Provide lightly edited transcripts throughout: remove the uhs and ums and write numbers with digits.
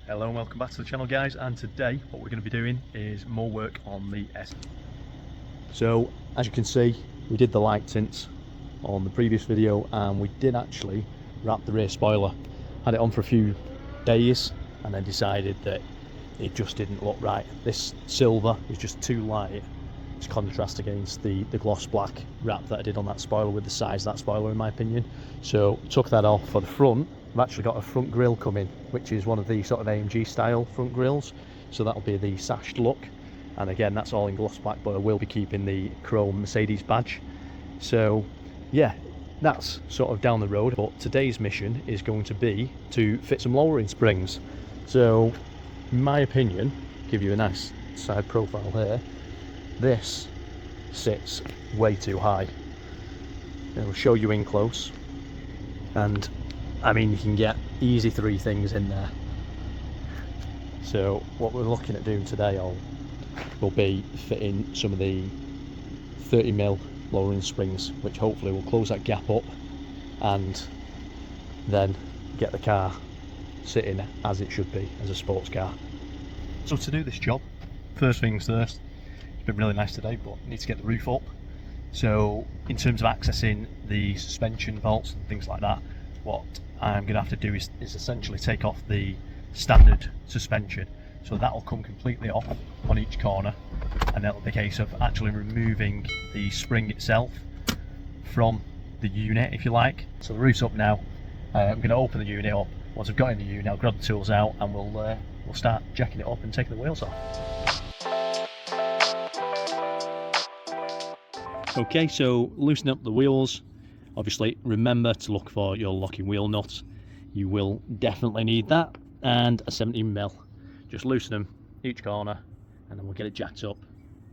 Hello and welcome back to the channel, guys, and today what we're going to be doing is more work on the S. So as you can see, we did the light tints on the previous video and we did actually wrap the rear spoiler. Had it on for a few days and then decided that it just didn't look right. This silver was just too light to contrast against the gloss black wrap that I did on that spoiler with the size of that spoiler, in my opinion. So took that off. For the front, I've actually got a front grille coming, which is one of the sort of AMG style front grills, so that'll be the sashed look, and again that's all in gloss black, but I will be keeping the chrome Mercedes badge. So yeah, that's sort of down the road, but today's mission is going to be to fit some lowering springs. So in my opinion, give you a nice side profile here, this sits way too high. It'll show you in close, and I mean, you can get easy 3 things in there. So what we're looking at doing today will be fitting some of the 30mm lowering springs, which hopefully will close that gap up and then get the car sitting as it should be, as a sports car. So to do this job, first things first, it's been really nice today, but I need to get the roof up. So in terms of accessing the suspension bolts and things like that, what I'm going to have to do is essentially take off the standard suspension, so that will come completely off on each corner, and that'll be a case of actually removing the spring itself from the unit, if you like. So the roof's up now. I'm going to open the unit up. Once I've got in the unit, I'll grab the tools out and we'll start jacking it up and taking the wheels off. Okay, so loosen up the wheels. Obviously remember to look for your locking wheel nuts. You will definitely need that, and a 17mm. Just loosen them each corner and then we'll get it jacked up,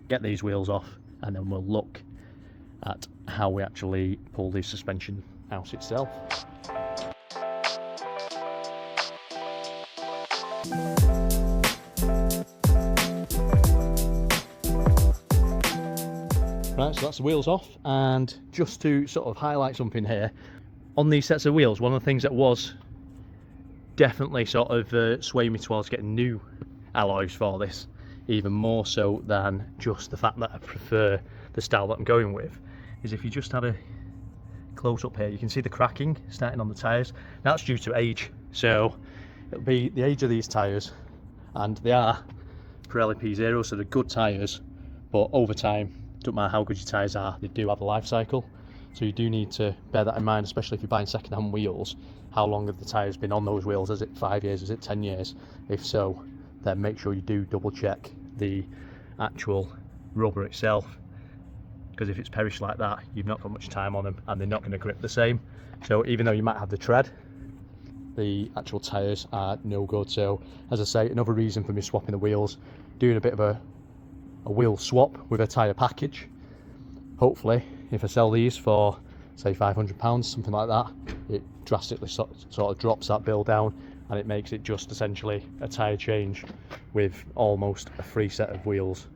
get these wheels off, and then we'll look at how we actually pull the suspension out itself. Right, so that's the wheels off, and just to sort of highlight something here, on these sets of wheels, one of the things that was definitely sort of swaying me towards getting new alloys for this, even more so than just the fact that I prefer the style that I'm going with, is if you just had a close up here, you can see the cracking starting on the tyres. That's due to age, so it'll be the age of these tyres, and they are Pirelli P0, so they're good tyres, but over time, don't matter how good your tyres are, they do have a life cycle. So you do need to bear that in mind, especially if you're buying second-hand wheels. How long have the tyres been on those wheels? Is it 5 years? Is it 10 years? If so, then make sure you do double check the actual rubber itself, because if it's perished like that, you've not got much time on them and they're not going to grip the same. So even though you might have the tread, the actual tyres are no good. So as I say, another reason for me swapping the wheels, doing a bit of a wheel swap with a tyre package. Hopefully if I sell these for say £500, something like that, it drastically sort of drops that bill down, and it makes it just essentially a tyre change with almost a free set of wheels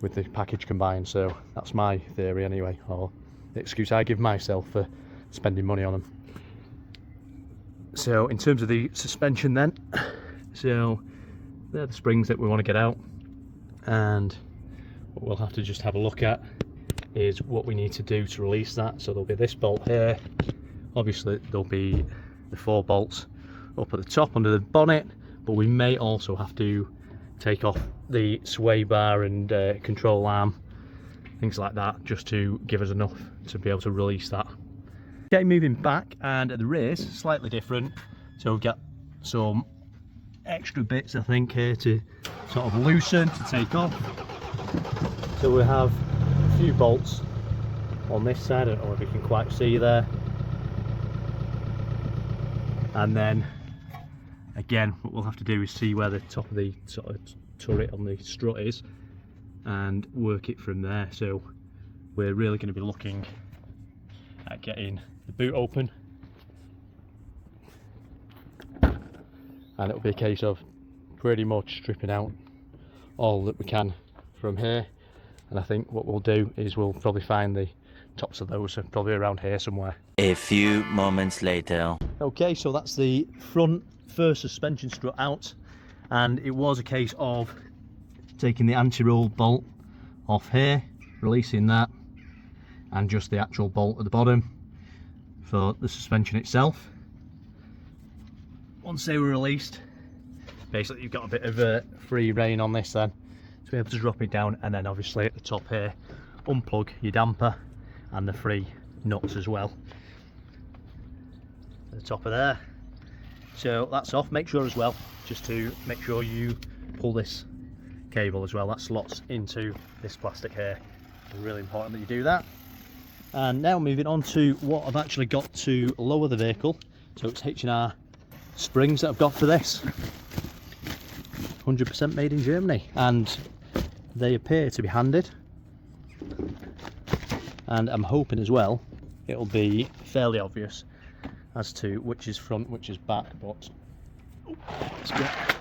with the package combined. So that's my theory anyway, or the excuse I give myself for spending money on them. So in terms of the suspension then, so they're the springs that we want to get out, and what we'll have to just have a look at is what we need to do to release that. So there'll be this bolt here, obviously there'll be the 4 bolts up at the top under the bonnet, but we may also have to take off the sway bar and control arm, things like that, just to give us enough to be able to release that. Okay, moving back, and at the rears slightly different, so we've got some extra bits I think here to sort of loosen, to take off. So we have a few bolts on this side, I don't know if you can quite see there, and then again what we'll have to do is see where the top of the sort of turret on the strut is and work it from there. So we're really going to be looking at getting the boot open, and it'll be a case of pretty much stripping out all that we can from here. And I think what we'll do is we'll probably find the tops of those, probably around here somewhere. A few moments later. Okay, so that's the front first suspension strut out, and it was a case of taking the anti-roll bolt off here, releasing that, and just the actual bolt at the bottom for the suspension itself. Once they were released, basically you've got a bit of free rein on this then to be able to drop it down, and then obviously at the top here unplug your damper and the free nuts as well at the top of there. So that's off. Make sure as well, just to make sure you pull this cable as well, that slots into this plastic here. It's really important that you do that. And now moving on to what I've actually got to lower the vehicle. So it's H&R springs that I've got for this, 100% made in Germany, and they appear to be handed, and I'm hoping as well it'll be fairly obvious as to which is front, which is back, but let's get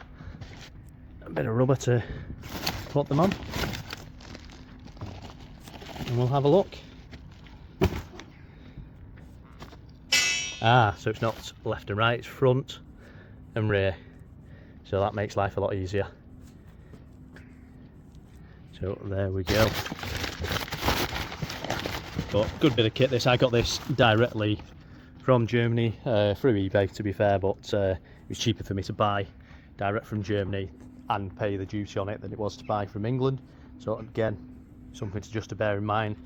a bit of rubber to put them on and we'll have a look. So it's not left and right, it's front and rear, so that makes life a lot easier. So there we go. But good bit of kit this. I got this directly from Germany through eBay, to be fair, but it was cheaper for me to buy direct from Germany and pay the duty on it than it was to buy from England. So again, something to just to bear in mind.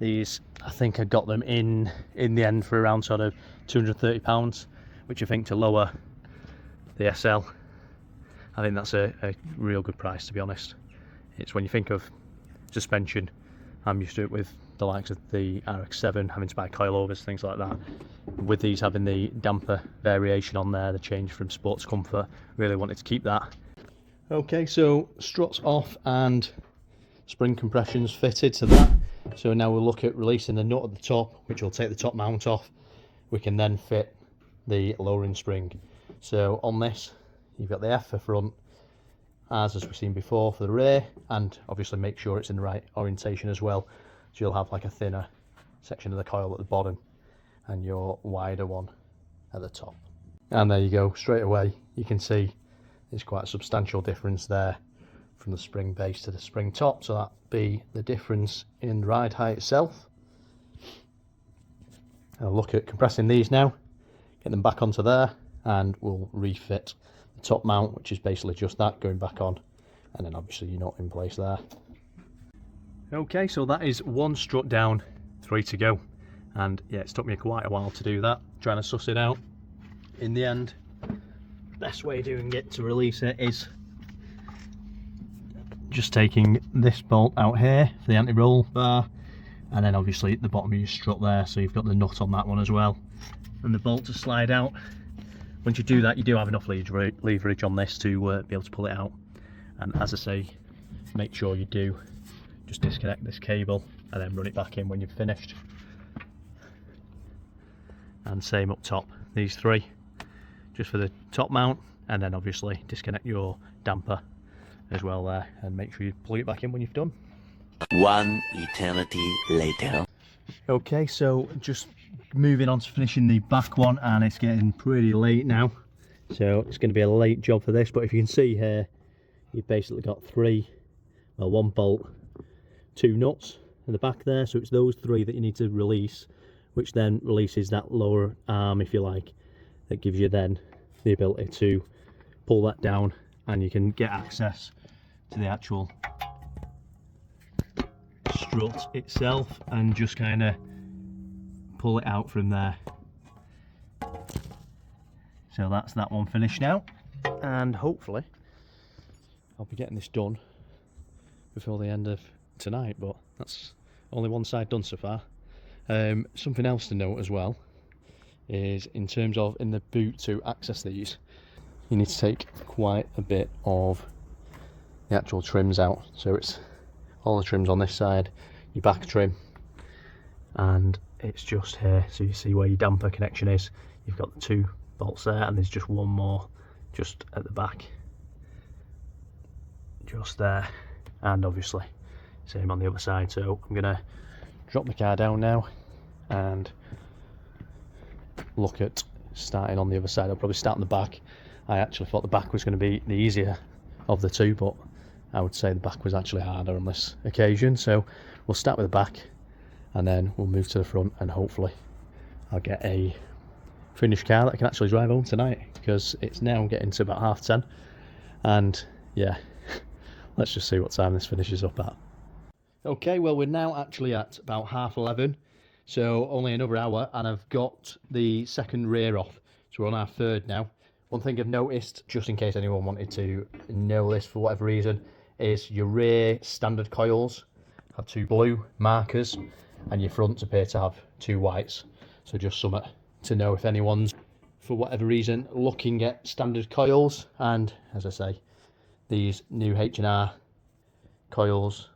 These, I think I got them in the end for around sort of £230, which I think to lower the SL, I think that's a real good price, to be honest. It's when you think of suspension, I'm used to it with the likes of the RX-7, having to buy coilovers, things like that. With these having the damper variation on there, the change from sport to comfort, really wanted to keep that. Okay, so struts off and spring compressions fitted to that. So now we'll look at releasing the nut at the top, which will take the top mount off. We can then fit the lowering spring. So on this, you've got the F for front, as we've seen before for the rear, and obviously make sure it's in the right orientation as well. So you'll have like a thinner section of the coil at the bottom and your wider one at the top. And there you go, straight away you can see there's quite a substantial difference there from the spring base to the spring top. So that'd be the difference in ride height itself. I'll look at compressing these now, get them back onto there, and we'll refit the top mount, which is basically just that going back on, and then obviously your nut in place there. Okay, so that is one strut down, 3 to go, and yeah, it's took me quite a while to do that, trying to suss it out. In the end, best way of doing it to release it is just taking this bolt out here for the anti-roll bar, and then obviously at the bottom of your strut there, so you've got the nut on that one as well, and the bolt to slide out. Once you do that, you do have enough leverage on this to be able to pull it out. And as I say, make sure you do just disconnect this cable and then run it back in when you've finished. And same up top, these three just for the top mount, and then obviously disconnect your damper as well there, and make sure you plug it back in when you've done. One eternity later. Okay, so just moving on to finishing the back one, and it's getting pretty late now, so it's going to be a late job for this. But if you can see here, you've basically got one bolt, 2 nuts in the back there, so it's those 3 that you need to release, which then releases that lower arm, if you like, that gives you then the ability to pull that down, and you can get access to the actual strut itself and just kind of pull it out from there. So that's that one finished now, and hopefully I'll be getting this done before the end of tonight, but that's only one side done so far. Something else to note as well is in terms of in the boot to access these, you need to take quite a bit of the actual trims out. So it's all the trims on this side, your back trim, and it's just here, so you see where your damper connection is. You've got the 2 bolts there, and there's just one more just at the back, just there, and obviously same on the other side. So I'm gonna drop the car down now and look at starting on the other side. I'll probably start on the back I actually thought the back was going to be the easier of the two, but I would say the back was actually harder on this occasion. So we'll start with the back and then we'll move to the front, and hopefully I'll get a finished car that I can actually drive home tonight, because it's now getting to about 10:30, and yeah, let's just see what time this finishes up at. Okay, well, we're now actually at about 11:30, so only another hour, and I've got the second rear off, so we're on our third now. One thing I've noticed, just in case anyone wanted to know this for whatever reason, is your rear standard coils have 2 blue markers and your fronts appear to have 2 whites. So just something to know if anyone's, for whatever reason, looking at standard coils. And as I say, these new H&R coils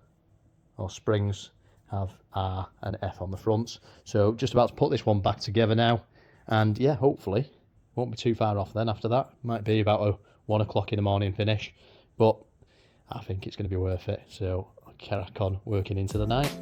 or springs have R and F on the fronts. So just about to put this one back together now, and yeah, hopefully won't be too far off then. After that might be about a 1 o'clock in the morning finish, but I think it's going to be worth it, so I'll crack on working into the night.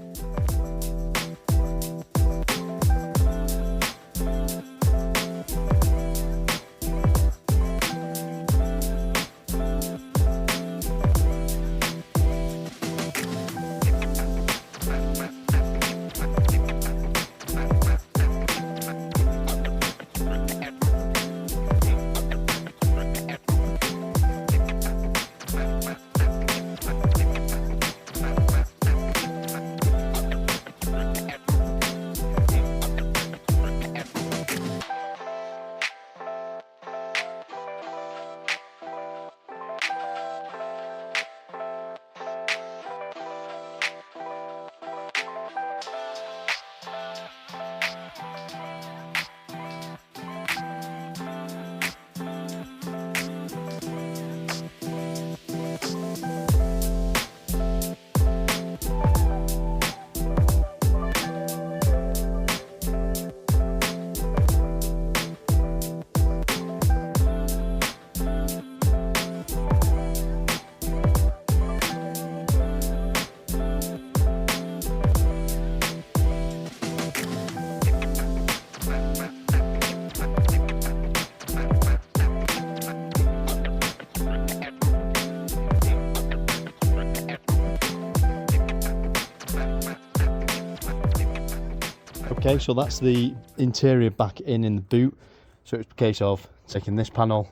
Okay, so that's the interior back in the boot. So it's a case of taking this panel,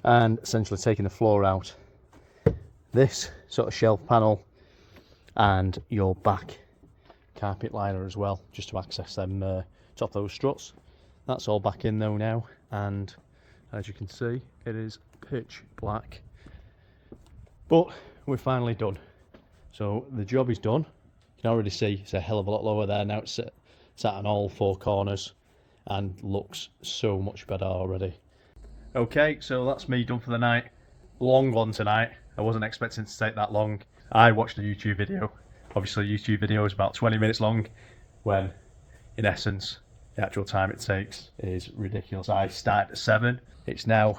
and essentially taking the floor out, this sort of shelf panel, and your back carpet liner as well, just to access them top of those struts. That's all back in though now, and as you can see, it is pitch black. But we're finally done. So the job is done. You can already see it's a hell of a lot lower there now. It's sat on all 4 corners and looks so much better already. Okay, so that's me done for the night. Long one tonight. I wasn't expecting to take that long. I watched a YouTube video. Obviously, a YouTube video is about 20 minutes long, when in essence the actual time it takes is ridiculous. I started at 7. It's now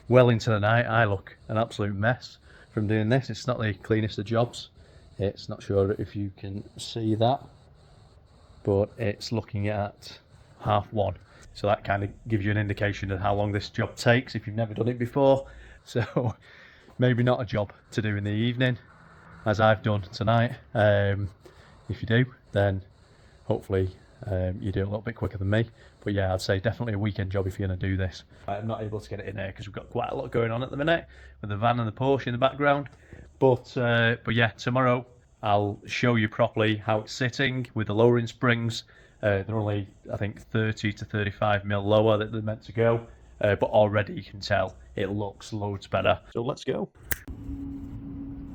well into the night. I look an absolute mess from doing this. It's not the cleanest of jobs. It's not sure if you can see that, but it's looking at 1:30. So that kind of gives you an indication of how long this job takes if you've never done it before. So maybe not a job to do in the evening, as I've done tonight. If you do, then hopefully you do it a little bit quicker than me. But yeah, I'd say definitely a weekend job if you're going to do this. I'm not able to get it in there because we've got quite a lot going on at the minute with the van and the Porsche in the background. But yeah, tomorrow I'll show you properly how it's sitting with the lowering springs. They're only, I think, 30 to 35 mil lower that they're meant to go. But already you can tell it looks loads better. So let's go.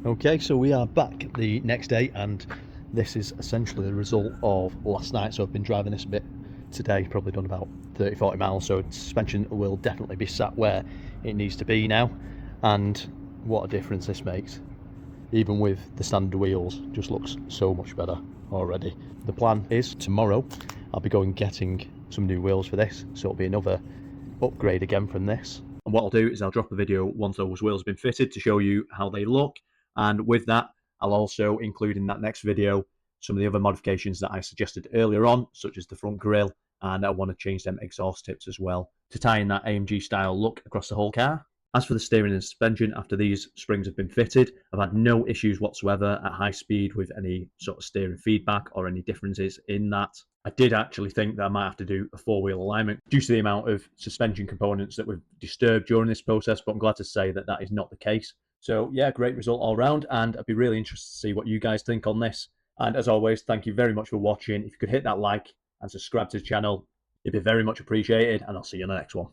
Okay, so we are back the next day, and this is essentially the result of last night. So I've been driving this a bit today, probably done about 30-40 miles. So suspension will definitely be sat where it needs to be now. And what a difference this makes. Even with the standard wheels, just looks so much better already. The plan is tomorrow I'll be going getting some new wheels for this, so it'll be another upgrade again from this. And what I'll do is I'll drop a video once those wheels have been fitted to show you how they look, and with that I'll also include in that next video some of the other modifications that I suggested earlier on, such as the front grille, and I want to change them exhaust tips as well to tie in that AMG style look across the whole car. As for the steering and suspension, after these springs have been fitted, I've had no issues whatsoever at high speed with any sort of steering feedback or any differences in that. I did actually think that I might have to do a four-wheel alignment due to the amount of suspension components that were disturbed during this process, but I'm glad to say that that is not the case. So yeah, great result all round, and I'd be really interested to see what you guys think on this. And as always, thank you very much for watching. If you could hit that like and subscribe to the channel, it'd be very much appreciated, and I'll see you in the next one.